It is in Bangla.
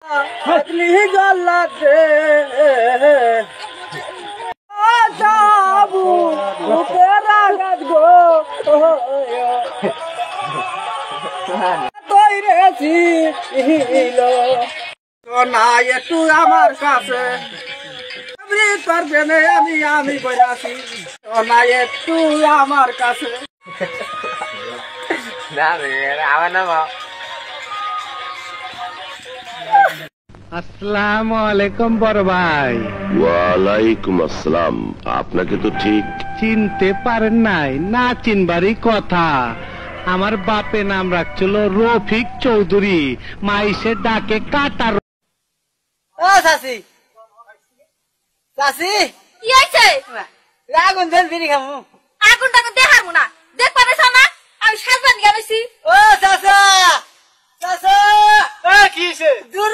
হাতলি গলাতে যাবু তোরা গাত গো তৈরেছি না একটু আমার কাছে করবে না আমি বইরাছি না একটু আমার কাছে আসসালামু আলাইকুম বড় ভাই। ওয়ালাইকুম আসসালাম। আপনাকে তো ঠিক চিনতে পারেন নাই? না চিনবারই কথা। আমার বাপে নাম রাখছিল রফিক চৌধুরী, মাইসে ডাকে কাটার। ও চাচি চাচি কি হয়েছে? আগুন ধর বিড়ি খামু। আগুন টাগুন দেখাবো না, দেখ পারেছ না আমি সাজবান গেছি। ও চাচা চাচা কি হইছে? দূর